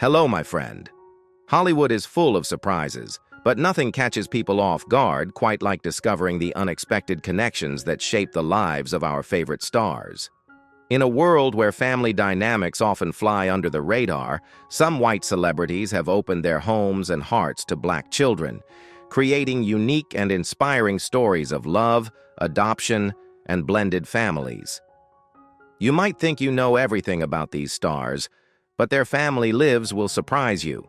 Hello, my friend. Hollywood is full of surprises, but nothing catches people off guard quite like discovering the unexpected connections that shape the lives of our favorite stars. In a world where family dynamics often fly under the radar, some white celebrities have opened their homes and hearts to black children, creating unique and inspiring stories of love, adoption, and blended families. You might think you know everything about these stars, but their family lives will surprise you.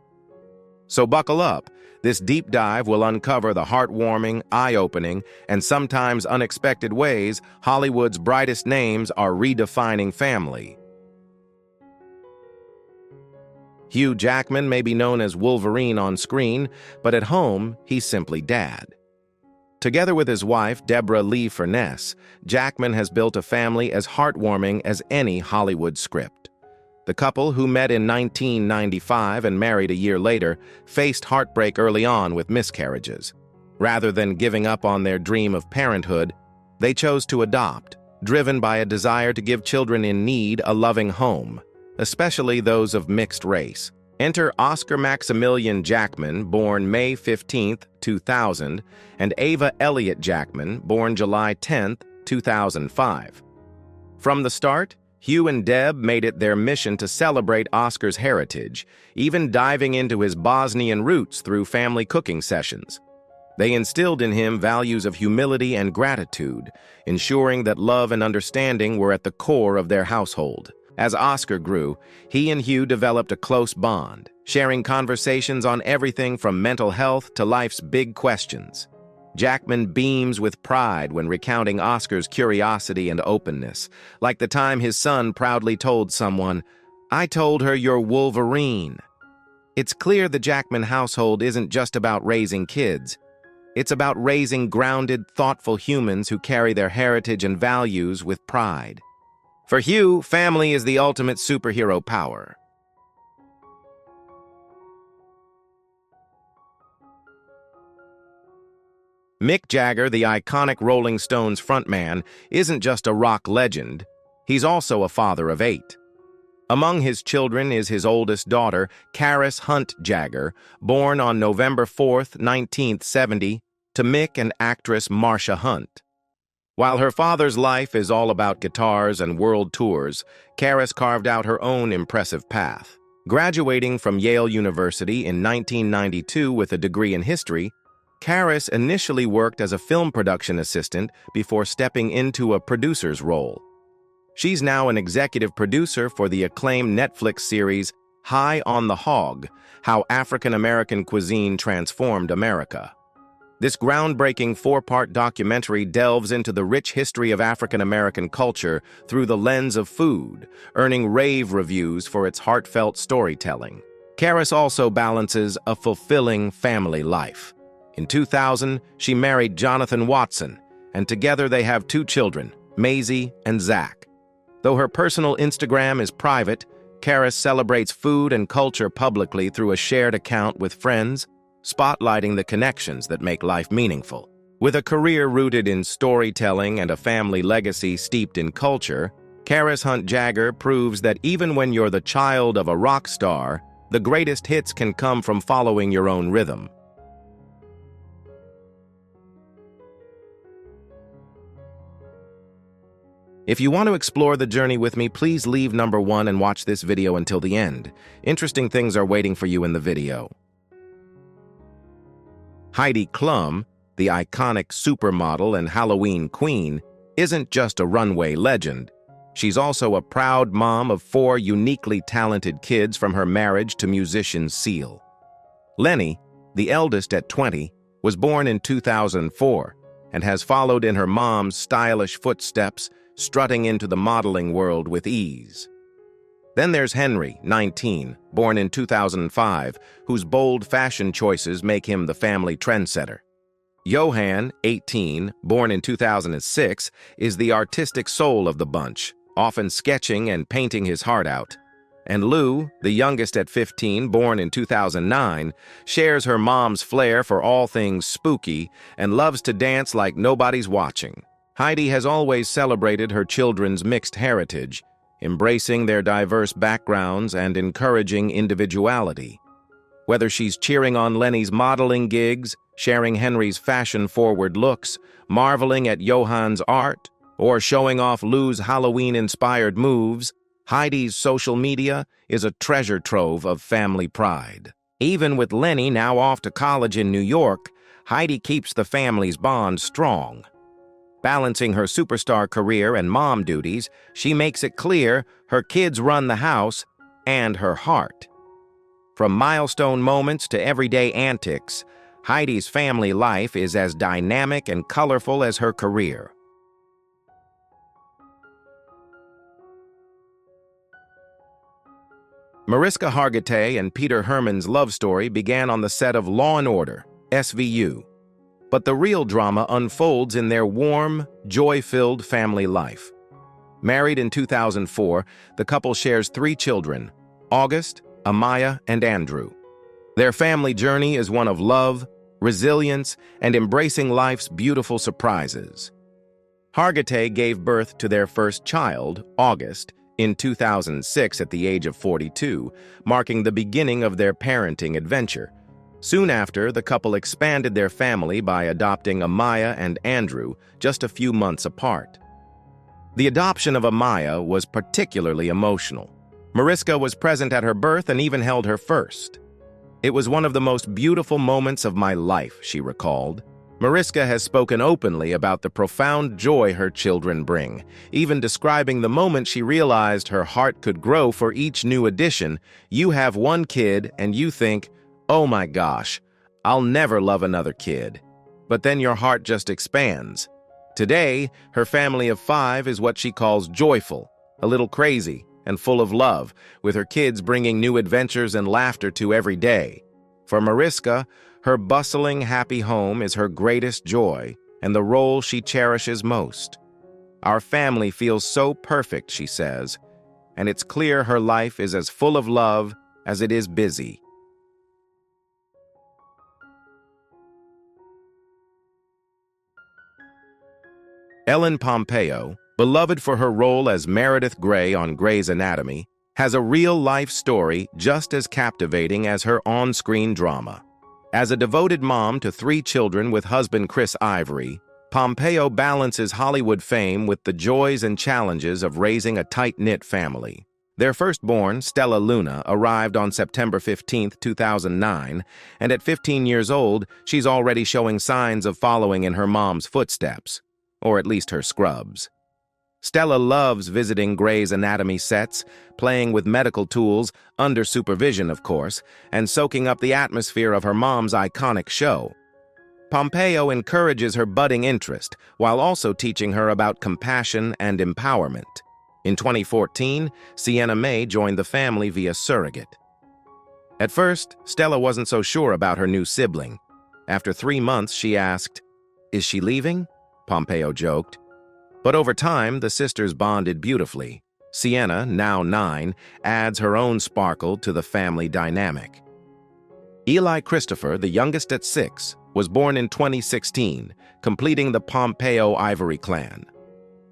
So buckle up. This deep dive will uncover the heartwarming, eye-opening, and sometimes unexpected ways Hollywood's brightest names are redefining family. Hugh Jackman may be known as Wolverine on screen, but at home, he's simply Dad. Together with his wife, Deborah Lee Furness, Jackman has built a family as heartwarming as any Hollywood script. The couple, who met in 1995 and married a year later, faced heartbreak early on with miscarriages. Rather than giving up on their dream of parenthood, they chose to adopt, driven by a desire to give children in need a loving home, especially those of mixed race. Enter Oscar Maximilian Jackman, born May 15, 2000, and Ava Elliott Jackman, born July 10, 2005. From the start, Hugh and Deb made it their mission to celebrate Oscar's heritage, even diving into his Bosnian roots through family cooking sessions. They instilled in him values of humility and gratitude, ensuring that love and understanding were at the core of their household. As Oscar grew, he and Hugh developed a close bond, sharing conversations on everything from mental health to life's big questions. Jackman beams with pride when recounting Oscar's curiosity and openness, like the time his son proudly told someone, "I told her you're Wolverine." It's clear the Jackman household isn't just about raising kids. It's about raising grounded, thoughtful humans who carry their heritage and values with pride. For Hugh, family is the ultimate superhero power. Mick Jagger, the iconic Rolling Stones frontman, isn't just a rock legend, he's also a father of 8. Among his children is his oldest daughter, Karis Hunt Jagger, born on November 4, 1970, to Mick and actress Marsha Hunt. While her father's life is all about guitars and world tours, Karis carved out her own impressive path. Graduating from Yale University in 1992 with a degree in history, Karis initially worked as a film production assistant before stepping into a producer's role. She's now an executive producer for the acclaimed Netflix series High on the Hog: How African-American Cuisine Transformed America. This groundbreaking 4-part documentary delves into the rich history of African-American culture through the lens of food, earning rave reviews for its heartfelt storytelling. Karis also balances a fulfilling family life. In 2000, she married Jonathan Watson, and together they have 2 children, Maisie and Zach. Though her personal Instagram is private, Karis celebrates food and culture publicly through a shared account with friends, spotlighting the connections that make life meaningful. With a career rooted in storytelling and a family legacy steeped in culture, Karis Hunt Jagger proves that even when you're the child of a rock star, the greatest hits can come from following your own rhythm. If you want to explore the journey with me, please leave number 1 and watch this video until the end. Interesting things are waiting for you in the video. Heidi Klum, the iconic supermodel and Halloween queen, isn't just a runway legend. She's also a proud mom of 4 uniquely talented kids from her marriage to musician Seal. Lenny, the eldest at 20, was born in 2004 and has followed in her mom's stylish footsteps, strutting into the modeling world with ease. Then there's Henry, 19, born in 2005, whose bold fashion choices make him the family trendsetter. Johan, 18, born in 2006, is the artistic soul of the bunch, often sketching and painting his heart out. And Lou, the youngest at 15, born in 2009, shares her mom's flair for all things spooky and loves to dance like nobody's watching. Heidi has always celebrated her children's mixed heritage, embracing their diverse backgrounds and encouraging individuality. Whether she's cheering on Lenny's modeling gigs, sharing Henry's fashion-forward looks, marveling at Johann's art, or showing off Lou's Halloween-inspired moves, Heidi's social media is a treasure trove of family pride. Even with Lenny now off to college in New York, Heidi keeps the family's bond strong. Balancing her superstar career and mom duties, she makes it clear her kids run the house and her heart. From milestone moments to everyday antics, Heidi's family life is as dynamic and colorful as her career. Mariska Hargitay and Peter Herman's love story began on the set of Law & Order, SVU. But the real drama unfolds in their warm, joy-filled family life. Married in 2004, the couple shares 3 children, August, Amaya, and Andrew. Their family journey is one of love, resilience, and embracing life's beautiful surprises. Hargitay gave birth to their first child, August, in 2006 at the age of 42, marking the beginning of their parenting adventure. Soon after, the couple expanded their family by adopting Amaya and Andrew just a few months apart. The adoption of Amaya was particularly emotional. Mariska was present at her birth and even held her first. "It was one of the most beautiful moments of my life," she recalled. Mariska has spoken openly about the profound joy her children bring, even describing the moment she realized her heart could grow for each new addition. You have one kid and you think, "Oh my gosh, I'll never love another kid." But then your heart just expands. Today, her family of 5 is what she calls joyful, a little crazy, and full of love, with her kids bringing new adventures and laughter to every day. For Mariska, her bustling, happy home is her greatest joy and the role she cherishes most. "Our family feels so perfect," she says, "and it's clear her life is as full of love as it is busy." Ellen Pompeo, beloved for her role as Meredith Grey on Grey's Anatomy, has a real-life story just as captivating as her on-screen drama. As a devoted mom to 3 children with husband Chris Ivory, Pompeo balances Hollywood fame with the joys and challenges of raising a tight-knit family. Their firstborn, Stella Luna, arrived on September 15, 2009, and at 15 years old, she's already showing signs of following in her mom's footsteps, or at least her scrubs. Stella loves visiting Grey's Anatomy sets, playing with medical tools, under supervision, of course, and soaking up the atmosphere of her mom's iconic show. Pompeo encourages her budding interest, while also teaching her about compassion and empowerment. In 2014, Sienna May joined the family via surrogate. At first, Stella wasn't so sure about her new sibling. After 3 months, she asked, "Is she leaving?" Pompeo joked. But over time, the sisters bonded beautifully. Sienna, now 9, adds her own sparkle to the family dynamic. Eli Christopher, the youngest at 6, was born in 2016, completing the Pompeo Ivory clan.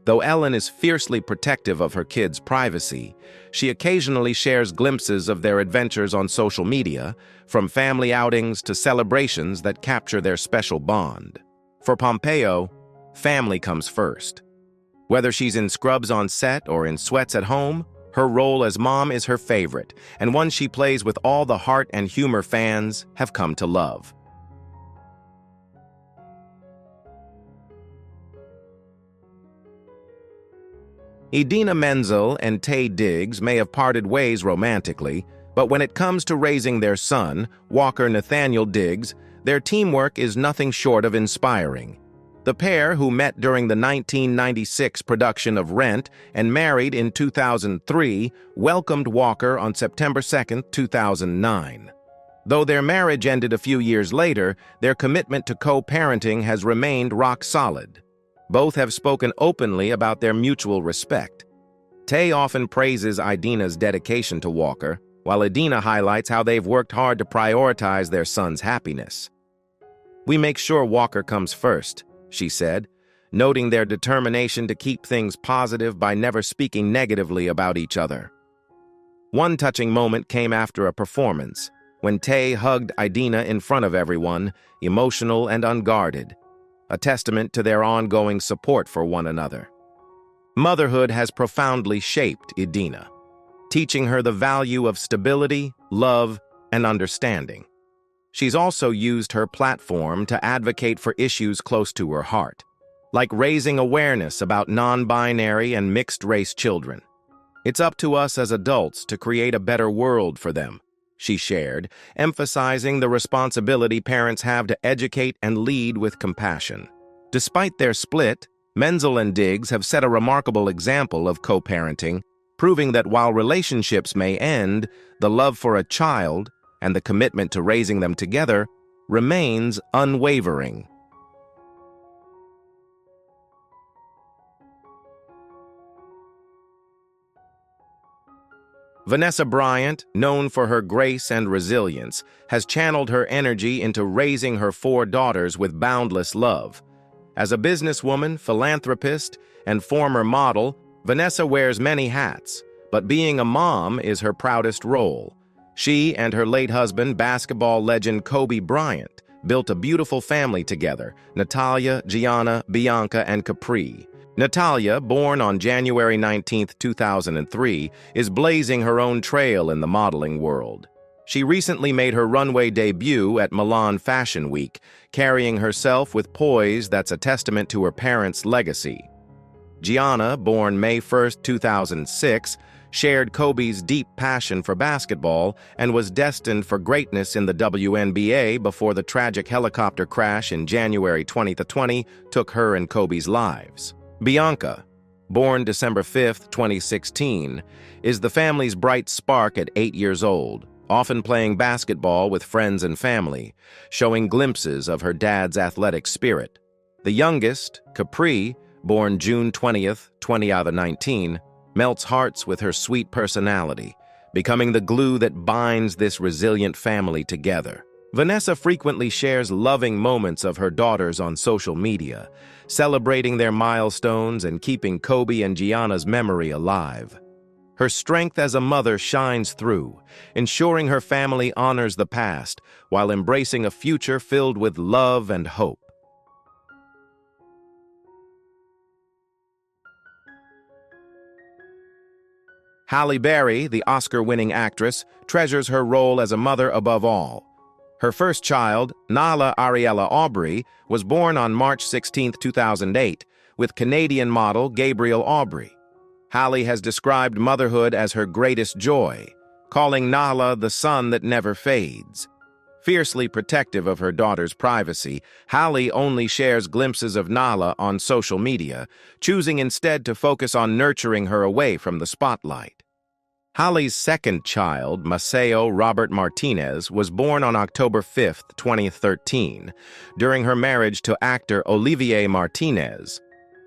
Though Ellen is fiercely protective of her kids' privacy, she occasionally shares glimpses of their adventures on social media, from family outings to celebrations that capture their special bond. For Pompeo, family comes first. Whether she's in scrubs on set or in sweats at home, her role as mom is her favorite, and one she plays with all the heart and humor fans have come to love. Idina Menzel and Taye Diggs may have parted ways romantically, but when it comes to raising their son, Walker Nathaniel Diggs, their teamwork is nothing short of inspiring. The pair, who met during the 1996 production of Rent and married in 2003, welcomed Walker on September 2, 2009. Though their marriage ended a few years later, their commitment to co-parenting has remained rock solid. Both have spoken openly about their mutual respect. Taye often praises Idina's dedication to Walker, while Idina highlights how they've worked hard to prioritize their son's happiness. "We make sure Walker comes first," she said, noting their determination to keep things positive by never speaking negatively about each other. One touching moment came after a performance, when Tay hugged Idina in front of everyone, emotional and unguarded, a testament to their ongoing support for one another. Motherhood has profoundly shaped Idina, teaching her the value of stability, love, and understanding. She's also used her platform to advocate for issues close to her heart, like raising awareness about non-binary and mixed-race children. "It's up to us as adults to create a better world for them," she shared, emphasizing the responsibility parents have to educate and lead with compassion. Despite their split, Menzel and Diggs have set a remarkable example of co-parenting, proving that while relationships may end, the love for a child and the commitment to raising them together remains unwavering. Vanessa Bryant, known for her grace and resilience, has channeled her energy into raising her 4 daughters with boundless love. As a businesswoman, philanthropist, and former model, Vanessa wears many hats, but being a mom is her proudest role. She and her late husband, basketball legend Kobe Bryant, built a beautiful family together: Natalia, Gianna, Bianca, and Capri. Natalia, born on January 19, 2003, is blazing her own trail in the modeling world. She recently made her runway debut at Milan Fashion Week, carrying herself with poise that's a testament to her parents' legacy. Gianna, born May 1, 2006, shared Kobe's deep passion for basketball and was destined for greatness in the WNBA before the tragic helicopter crash in January 2020 took her and Kobe's lives. Bianca, born December 5, 2016, is the family's bright spark at 8 years old, often playing basketball with friends and family, showing glimpses of her dad's athletic spirit. The youngest, Capri, born June 20th, 2019, melts hearts with her sweet personality, becoming the glue that binds this resilient family together. Vanessa frequently shares loving moments of her daughters on social media, celebrating their milestones and keeping Kobe and Gianna's memory alive. Her strength as a mother shines through, ensuring her family honors the past while embracing a future filled with love and hope. Halle Berry, the Oscar-winning actress, treasures her role as a mother above all. Her first child, Nala Ariella Aubry, was born on March 16, 2008, with Canadian model Gabrielle Aubry. Halle has described motherhood as her greatest joy, calling Nala the sun that never fades. Fiercely protective of her daughter's privacy, Halle only shares glimpses of Nala on social media, choosing instead to focus on nurturing her away from the spotlight. Halle's second child, Maceo Robert Martinez, was born on October 5, 2013, during her marriage to actor Olivier Martinez.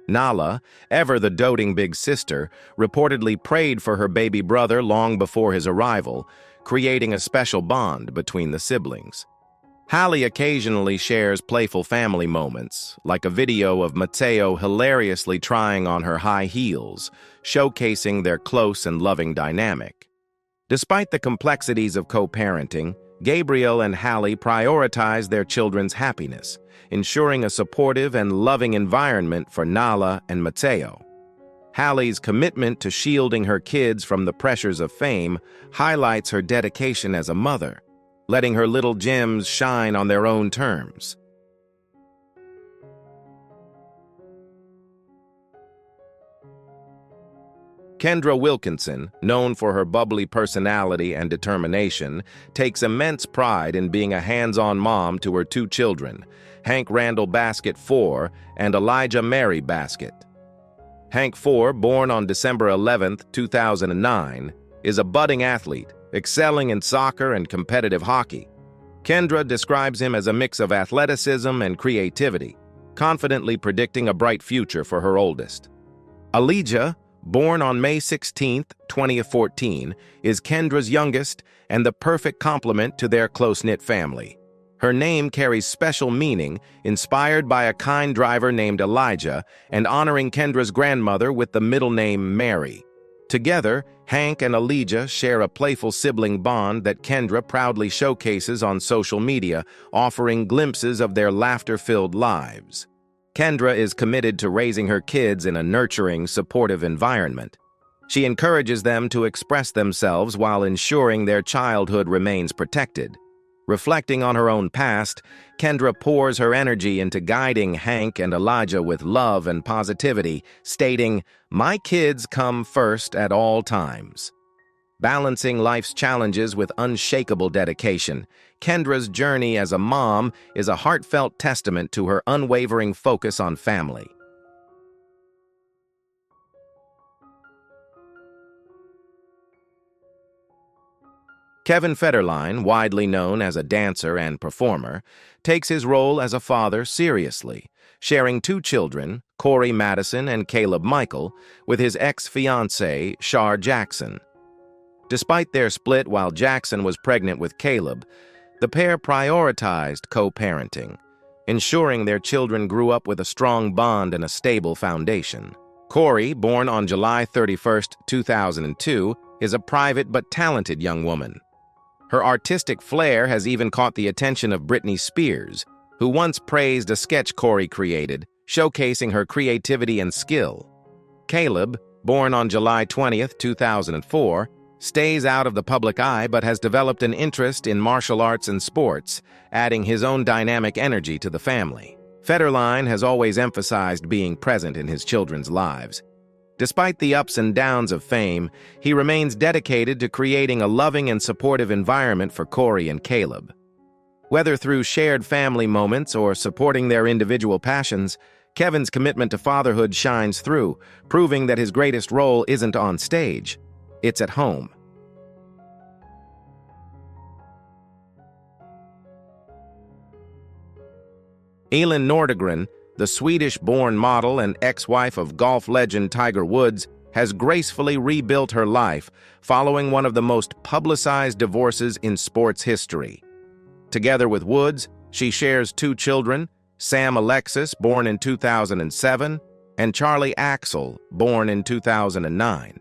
Nala, ever the doting big sister, reportedly prayed for her baby brother long before his arrival, creating a special bond between the siblings. Halle occasionally shares playful family moments, like a video of Mateo hilariously trying on her high heels, showcasing their close and loving dynamic. Despite the complexities of co-parenting, Gabrielle and Halle prioritize their children's happiness, ensuring a supportive and loving environment for Nala and Mateo. Halle's commitment to shielding her kids from the pressures of fame highlights her dedication as a mother, letting her little gems shine on their own terms. Kendra Wilkinson, known for her bubbly personality and determination, takes immense pride in being a hands-on mom to her 2 children, Hank Randall Baskett IV and Elijah Mary Baskett. Hank IV, born on December 11, 2009, is a budding athlete, excelling in soccer and competitive hockey. Kendra describes him as a mix of athleticism and creativity, confidently predicting a bright future for her oldest. Elijah, born on May 16, 2014, is Kendra's youngest and the perfect complement to their close-knit family. Her name carries special meaning, inspired by a kind driver named Elijah and honoring Kendra's grandmother with the middle name Mary. Together, Hank and Elijah share a playful sibling bond that Kendra proudly showcases on social media, offering glimpses of their laughter-filled lives. Kendra is committed to raising her kids in a nurturing, supportive environment. She encourages them to express themselves while ensuring their childhood remains protected. Reflecting on her own past, Kendra pours her energy into guiding Hank and Elijah with love and positivity, stating, "My kids come first at all times." Balancing life's challenges with unshakable dedication, Kendra's journey as a mom is a heartfelt testament to her unwavering focus on family. Kevin Federline, widely known as a dancer and performer, takes his role as a father seriously, sharing two children, Corey Madison and Caleb Michael, with his ex-fiancée, Shar Jackson. Despite their split while Jackson was pregnant with Caleb, the pair prioritized co-parenting, ensuring their children grew up with a strong bond and a stable foundation. Corey, born on July 31, 2002, is a private but talented young woman. Her artistic flair has even caught the attention of Britney Spears, who once praised a sketch Corey created, showcasing her creativity and skill. Caleb, born on July 20, 2004, stays out of the public eye but has developed an interest in martial arts and sports, adding his own dynamic energy to the family. Federline has always emphasized being present in his children's lives. Despite the ups and downs of fame, he remains dedicated to creating a loving and supportive environment for Corey and Caleb. Whether through shared family moments or supporting their individual passions, Kevin's commitment to fatherhood shines through, proving that his greatest role isn't on stage, it's at home. Elin Nordegren, the Swedish-born model and ex-wife of golf legend Tiger Woods, has gracefully rebuilt her life following one of the most publicized divorces in sports history. Together with Woods, she shares two children, Sam Alexis, born in 2007, and Charlie Axel, born in 2009.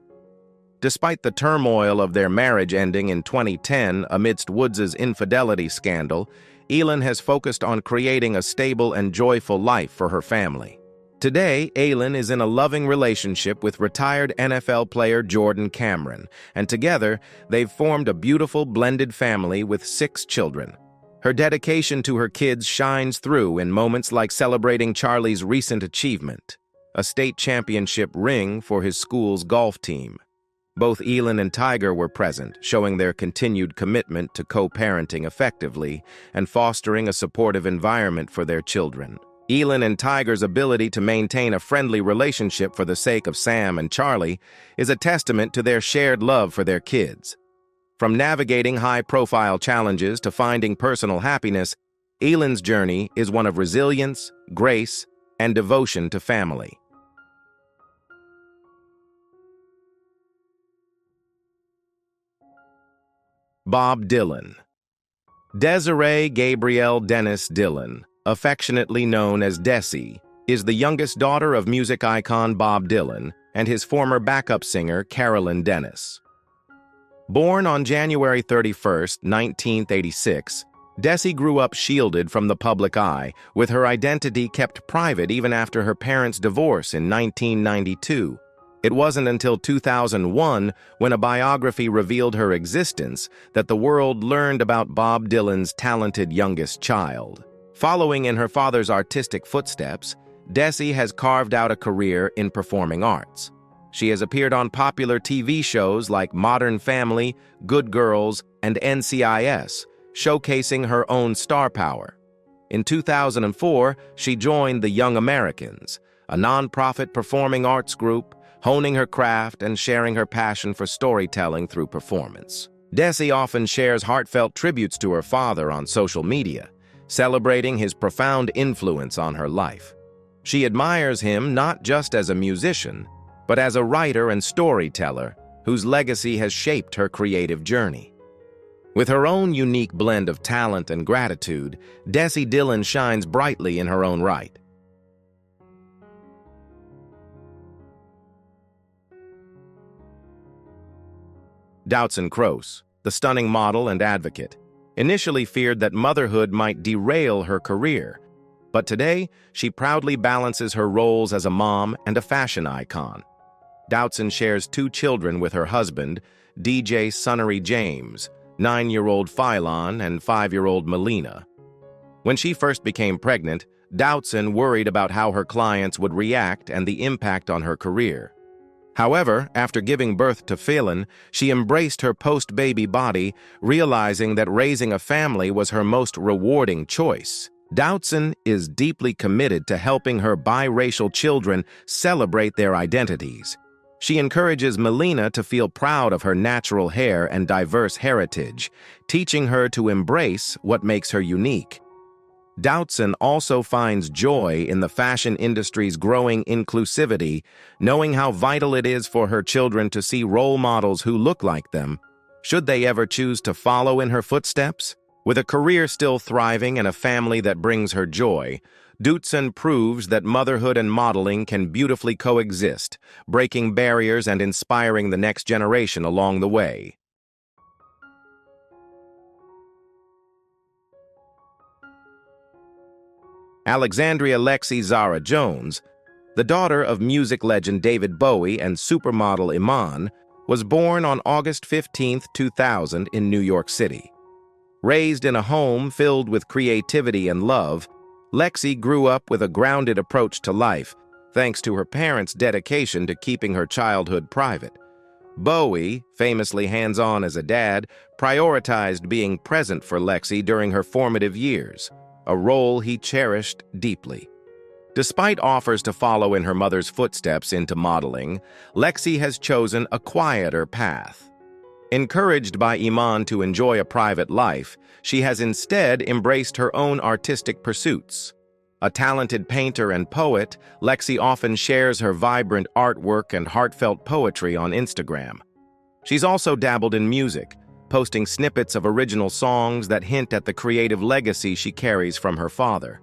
Despite the turmoil of their marriage ending in 2010 amidst Woods' infidelity scandal, Elin has focused on creating a stable and joyful life for her family. Today, Elin is in a loving relationship with retired NFL player Jordan Cameron, and together, they've formed a beautiful blended family with 6 children. Her dedication to her kids shines through in moments like celebrating Charlie's recent achievement, a state championship ring for his school's golf team. Both Elin and Tiger were present, showing their continued commitment to co-parenting effectively and fostering a supportive environment for their children. Elin and Tiger's ability to maintain a friendly relationship for the sake of Sam and Charlie is a testament to their shared love for their kids. From navigating high-profile challenges to finding personal happiness, Elin's journey is one of resilience, grace, and devotion to family. Bob Dylan. Desiree Gabrielle Dennis Dylan, affectionately known as Desi, is the youngest daughter of music icon Bob Dylan and his former backup singer Carolyn Dennis. Born on January 31, 1986, Desi grew up shielded from the public eye, with her identity kept private even after her parents' divorce in 1992. It wasn't until 2001, when a biography revealed her existence, that the world learned about Bob Dylan's talented youngest child. Following in her father's artistic footsteps, Desi has carved out a career in performing arts. She has appeared on popular TV shows like Modern Family, Good Girls, and NCIS, showcasing her own star power. In 2004, she joined the Young Americans, a nonprofit performing arts group, honing her craft and sharing her passion for storytelling through performance. Desi often shares heartfelt tributes to her father on social media, celebrating his profound influence on her life. She admires him not just as a musician, but as a writer and storyteller whose legacy has shaped her creative journey. With her own unique blend of talent and gratitude, Desi Dillon shines brightly in her own right. Doutzen Kroos, the stunning model and advocate, initially feared that motherhood might derail her career, but today she proudly balances her roles as a mom and a fashion icon. Doutzen shares 2 children with her husband, DJ Sunnery James, 9-year-old Phylon and 5-year-old Melina. When she first became pregnant, Doutzen worried about how her clients would react and the impact on her career. However, after giving birth to Phylon, she embraced her post-baby body, realizing that raising a family was her most rewarding choice. Doutzen is deeply committed to helping her biracial children celebrate their identities. She encourages Melina to feel proud of her natural hair and diverse heritage, teaching her to embrace what makes her unique. Doutzen also finds joy in the fashion industry's growing inclusivity, knowing how vital it is for her children to see role models who look like them, should they ever choose to follow in her footsteps. With a career still thriving and a family that brings her joy, Doutzen proves that motherhood and modeling can beautifully coexist, breaking barriers and inspiring the next generation along the way. Alexandria Lexi Zara Jones, the daughter of music legend David Bowie and supermodel Iman, was born on August 15, 2000 in New York City. Raised in a home filled with creativity and love, Lexi grew up with a grounded approach to life, thanks to her parents' dedication to keeping her childhood private. Bowie, famously hands-on as a dad, prioritized being present for Lexi during her formative years, a role he cherished deeply. Despite offers to follow in her mother's footsteps into modeling, Lexi has chosen a quieter path. Encouraged by Iman to enjoy a private life, she has instead embraced her own artistic pursuits. A talented painter and poet, Lexi often shares her vibrant artwork and heartfelt poetry on Instagram. She's also dabbled in music, posting snippets of original songs that hint at the creative legacy she carries from her father.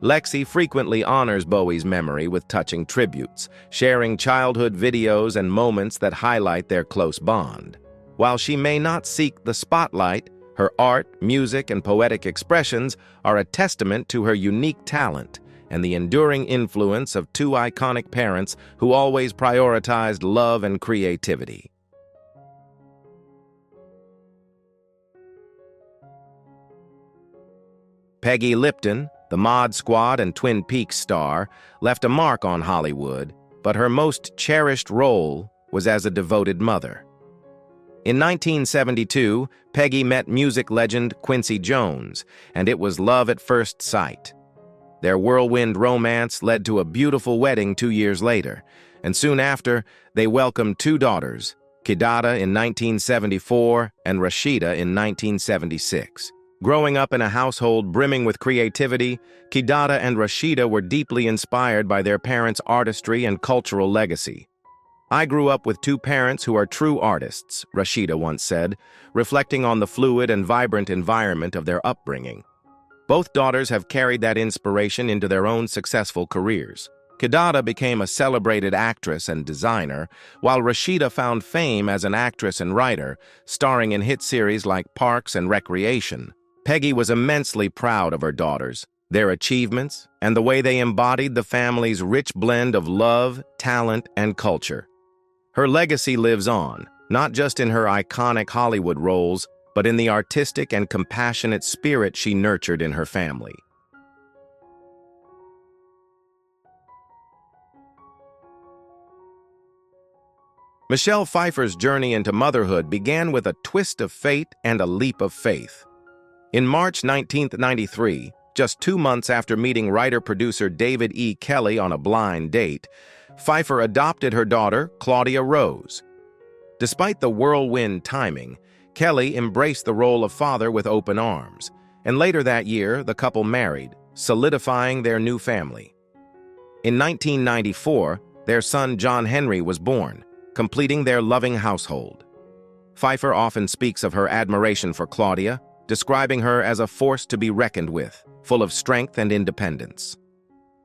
Lexi frequently honors Bowie's memory with touching tributes, sharing childhood videos and moments that highlight their close bond. While she may not seek the spotlight, her art, music, and poetic expressions are a testament to her unique talent and the enduring influence of 2 iconic parents who always prioritized love and creativity. Peggy Lipton, the Mod Squad and Twin Peaks star, left a mark on Hollywood, but her most cherished role was as a devoted mother. In 1972, Peggy met music legend Quincy Jones, and it was love at first sight. Their whirlwind romance led to a beautiful wedding 2 years later, and soon after, they welcomed 2 daughters, Kidada in 1974 and Rashida in 1976. Growing up in a household brimming with creativity, Kidada and Rashida were deeply inspired by their parents' artistry and cultural legacy. "I grew up with 2 parents who are true artists," Rashida once said, reflecting on the fluid and vibrant environment of their upbringing. Both daughters have carried that inspiration into their own successful careers. Kidada became a celebrated actress and designer, while Rashida found fame as an actress and writer, starring in hit series like Parks and Recreation. Peggy was immensely proud of her daughters, their achievements, and the way they embodied the family's rich blend of love, talent, and culture. Her legacy lives on, not just in her iconic Hollywood roles, but in the artistic and compassionate spirit she nurtured in her family. Michelle Pfeiffer's journey into motherhood began with a twist of fate and a leap of faith. In March 1993, just 2 months after meeting writer-producer David E. Kelley on a blind date, Pfeiffer adopted her daughter, Claudia Rose. Despite the whirlwind timing, Kelley embraced the role of father with open arms, and later that year, the couple married, solidifying their new family. In 1994, their son John Henry was born, completing their loving household. Pfeiffer often speaks of her admiration for Claudia, describing her as a force to be reckoned with, full of strength and independence.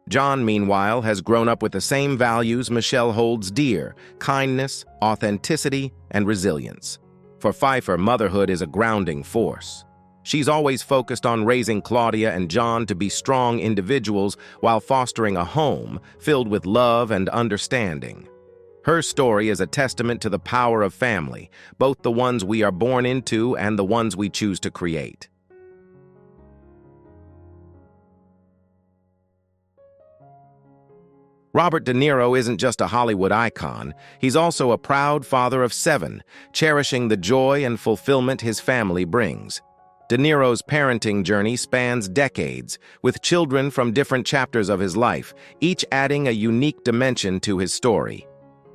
John, meanwhile, has grown up with the same values Michelle holds dear: kindness, authenticity, and resilience. For Pfeiffer, motherhood is a grounding force. She's always focused on raising Claudia and John to be strong individuals while fostering a home filled with love and understanding. Her story is a testament to the power of family, both the ones we are born into and the ones we choose to create. Robert De Niro isn't just a Hollywood icon, he's also a proud father of 7, cherishing the joy and fulfillment his family brings. De Niro's parenting journey spans decades, with children from different chapters of his life, each adding a unique dimension to his story.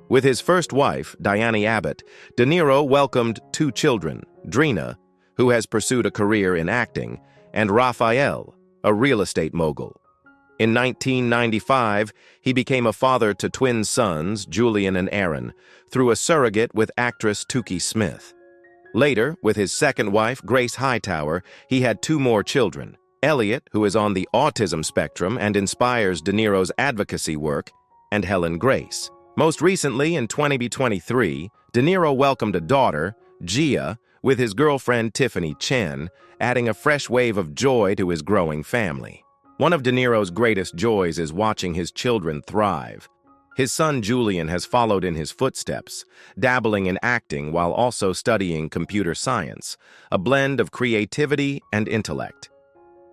With his first wife, Diane Abbott, De Niro welcomed 2 children, Drina, who has pursued a career in acting, and Raphael, a real estate mogul. In 1995, he became a father to twin sons, Julian and Aaron, through a surrogate with actress Tukey Smith. Later, with his second wife, Grace Hightower, he had 2 more children: Elliot, who is on the autism spectrum and inspires De Niro's advocacy work, and Helen Grace. Most recently, in 2023, De Niro welcomed a daughter, Gia, with his girlfriend Tiffany Chen, adding a fresh wave of joy to his growing family. One of De Niro's greatest joys is watching his children thrive. His son Julian has followed in his footsteps, dabbling in acting while also studying computer science, a blend of creativity and intellect.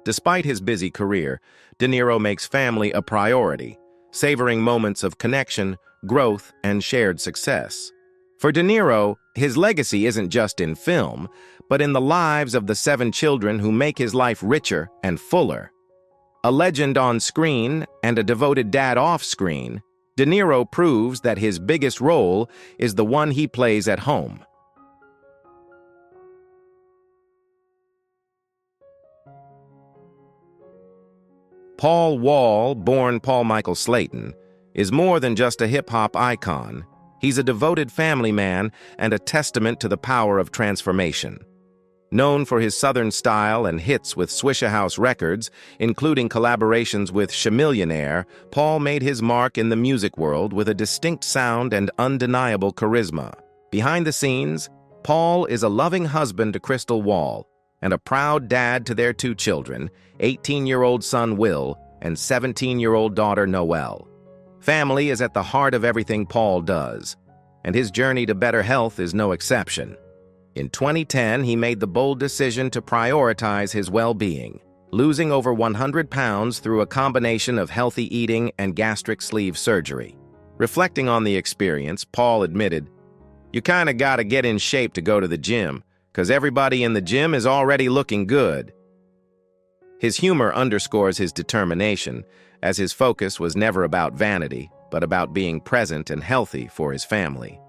Despite his busy career, De Niro makes family a priority, savoring moments of connection, growth, and shared success. For De Niro, his legacy isn't just in film, but in the lives of the 7 children who make his life richer and fuller. A legend on screen and a devoted dad off screen, De Niro proves that his biggest role is the one he plays at home. Paul Wall, born Paul Michael Slayton, is more than just a hip-hop icon. He's a devoted family man and a testament to the power of transformation. Known for his Southern style and hits with Swishahouse Records, including collaborations with Chamillionaire, Paul made his mark in the music world with a distinct sound and undeniable charisma. Behind the scenes, Paul is a loving husband to Crystal Wall and a proud dad to their 2 children, 18-year-old son Will and 17-year-old daughter Noelle. Family is at the heart of everything Paul does, and his journey to better health is no exception. In 2010, he made the bold decision to prioritize his well-being, losing over 100 pounds through a combination of healthy eating and gastric sleeve surgery. Reflecting on the experience, Paul admitted, "You kinda gotta get in shape to go to the gym, 'cause everybody in the gym is already looking good." His humor underscores his determination, as his focus was never about vanity, but about being present and healthy for his family.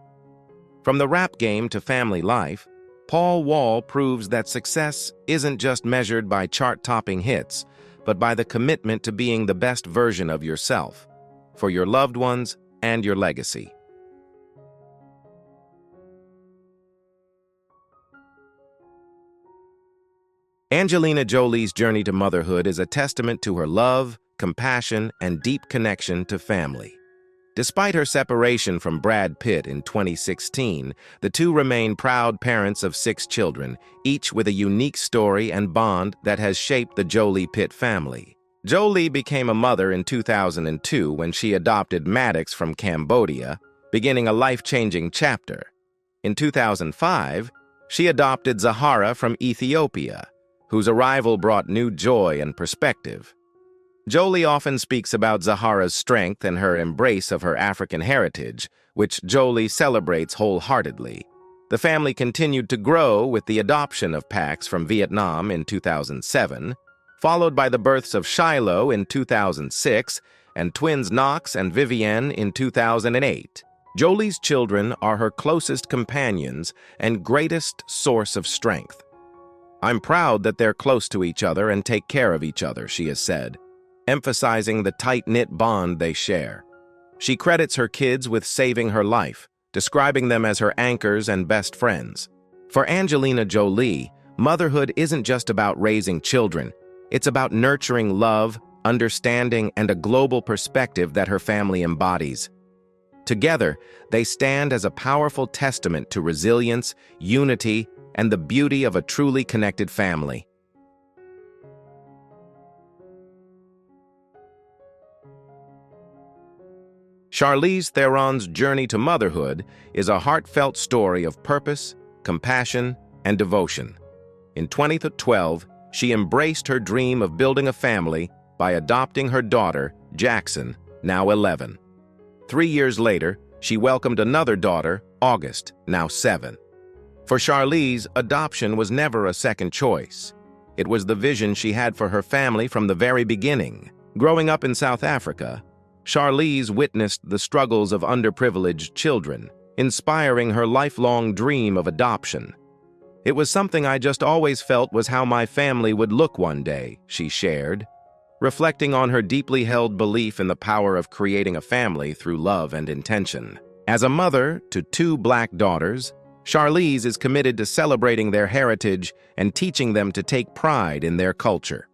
From the rap game to family life, Paul Wall proves that success isn't just measured by chart-topping hits, but by the commitment to being the best version of yourself, for your loved ones and your legacy. Angelina Jolie's journey to motherhood is a testament to her love, compassion, and deep connection to family. Despite her separation from Brad Pitt in 2016, the 2 remain proud parents of 6 children, each with a unique story and bond that has shaped the Jolie-Pitt family. Jolie became a mother in 2002 when she adopted Maddox from Cambodia, beginning a life-changing chapter. In 2005, she adopted Zahara from Ethiopia, whose arrival brought new joy and perspective. Jolie often speaks about Zahara's strength and her embrace of her African heritage, which Jolie celebrates wholeheartedly. The family continued to grow with the adoption of Pax from Vietnam in 2007, followed by the births of Shiloh in 2006 and twins Knox and Vivienne in 2008. Jolie's children are her closest companions and greatest source of strength. "I'm proud that they're close to each other and take care of each other," she has said, emphasizing the tight-knit bond they share. She credits her kids with saving her life, describing them as her anchors and best friends. For Angelina Jolie, motherhood isn't just about raising children. It's about nurturing love, understanding, and a global perspective that her family embodies. Together, they stand as a powerful testament to resilience, unity, and the beauty of a truly connected family. Charlize Theron's journey to motherhood is a heartfelt story of purpose, compassion, and devotion. In 2012, she embraced her dream of building a family by adopting her daughter, Jackson, now 11. 3 years later, she welcomed another daughter, August, now 7. For Charlize, adoption was never a second choice. It was the vision she had for her family from the very beginning. Growing up in South Africa, Charlize witnessed the struggles of underprivileged children, inspiring her lifelong dream of adoption. "It was something I just always felt was how my family would look one day," she shared, reflecting on her deeply held belief in the power of creating a family through love and intention. As a mother to 2 Black daughters, Charlize is committed to celebrating their heritage and teaching them to take pride in their culture.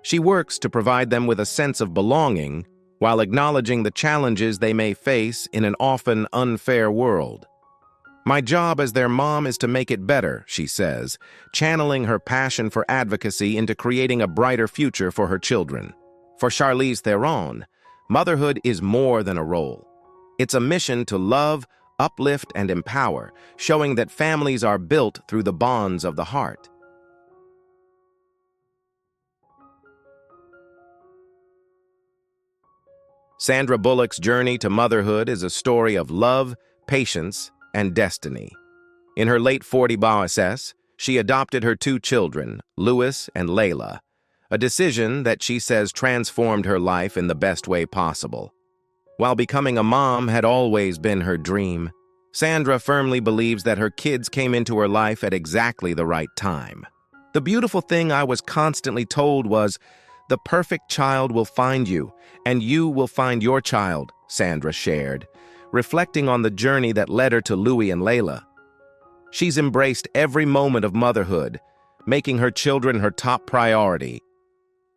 She works to provide them with a sense of belonging while acknowledging the challenges they may face in an often unfair world. "My job as their mom is to make it better," she says, channeling her passion for advocacy into creating a brighter future for her children. For Charlize Theron, motherhood is more than a role. It's a mission to love, uplift, and empower, showing that families are built through the bonds of the heart. Sandra Bullock's journey to motherhood is a story of love, patience, and destiny. In her late 40s, she adopted her 2 children, Louis and Layla, a decision that she says transformed her life in the best way possible. While becoming a mom had always been her dream, Sandra firmly believes that her kids came into her life at exactly the right time. "The beautiful thing I was constantly told was, the perfect child will find you, and you will find your child," Sandra shared, reflecting on the journey that led her to Louis and Layla. She's embraced every moment of motherhood, making her children her top priority.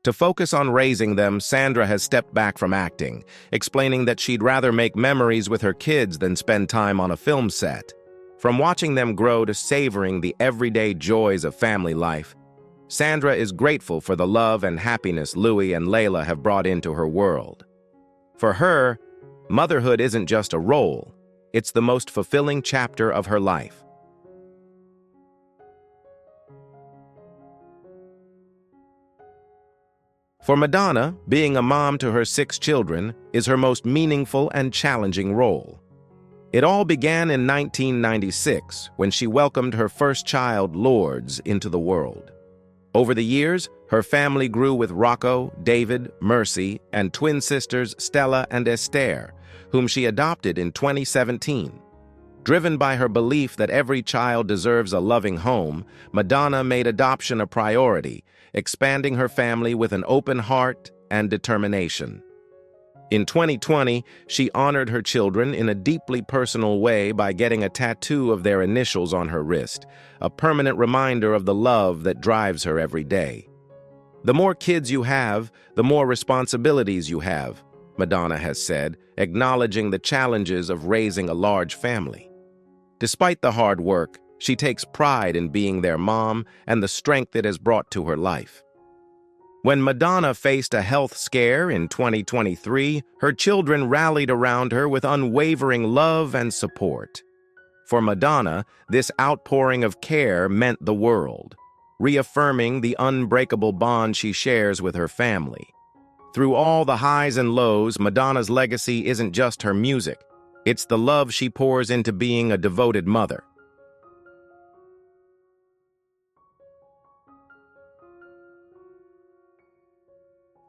To focus on raising them, Sandra has stepped back from acting, explaining that she'd rather make memories with her kids than spend time on a film set. From watching them grow to savoring the everyday joys of family life, Sandra is grateful for the love and happiness Louis and Layla have brought into her world. For her, motherhood isn't just a role, it's the most fulfilling chapter of her life. For Madonna, being a mom to her 6 children is her most meaningful and challenging role. It all began in 1996 when she welcomed her first child, Lourdes, into the world. Over the years, her family grew with Rocco, David, Mercy, and twin sisters Stella and Esther, whom she adopted in 2017. Driven by her belief that every child deserves a loving home, Madonna made adoption a priority, expanding her family with an open heart and determination. In 2020, she honored her children in a deeply personal way by getting a tattoo of their initials on her wrist, a permanent reminder of the love that drives her every day. "The more kids you have, the more responsibilities you have," Madonna has said, acknowledging the challenges of raising a large family. Despite the hard work, she takes pride in being their mom and the strength it has brought to her life. When Madonna faced a health scare in 2023, her children rallied around her with unwavering love and support. For Madonna, this outpouring of care meant the world, reaffirming the unbreakable bond she shares with her family. Through all the highs and lows, Madonna's legacy isn't just her music. It's the love she pours into being a devoted mother.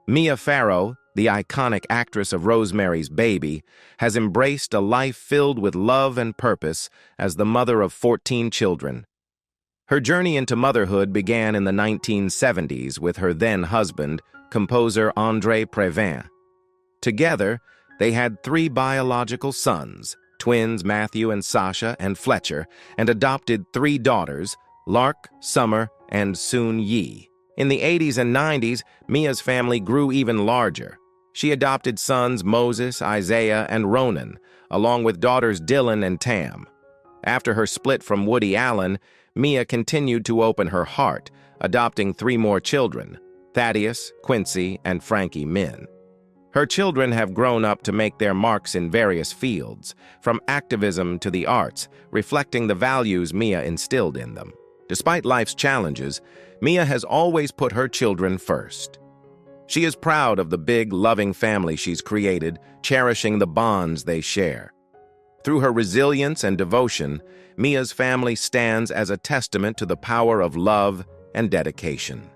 Mia Farrow, the iconic actress of Rosemary's Baby, has embraced a life filled with love and purpose as the mother of 14 children. Her journey into motherhood began in the 1970s with her then-husband, composer André Previn. Together, they had 3 biological sons, twins Matthew and Sasha and Fletcher, and adopted 3 daughters, Lark, Summer, and Soon Yi. In the 80s and 90s, Mia's family grew even larger. She adopted sons Moses, Isaiah, and Ronan, along with daughters Dylan and Tam. After her split from Woody Allen, Mia continued to open her heart, adopting 3 more children, Thaddeus, Quincy, and Frankie Min. Her children have grown up to make their marks in various fields, from activism to the arts, reflecting the values Mia instilled in them. Despite life's challenges, Mia has always put her children first. She is proud of the big, loving family she's created, cherishing the bonds they share. Through her resilience and devotion, Mia's family stands as a testament to the power of love and dedication.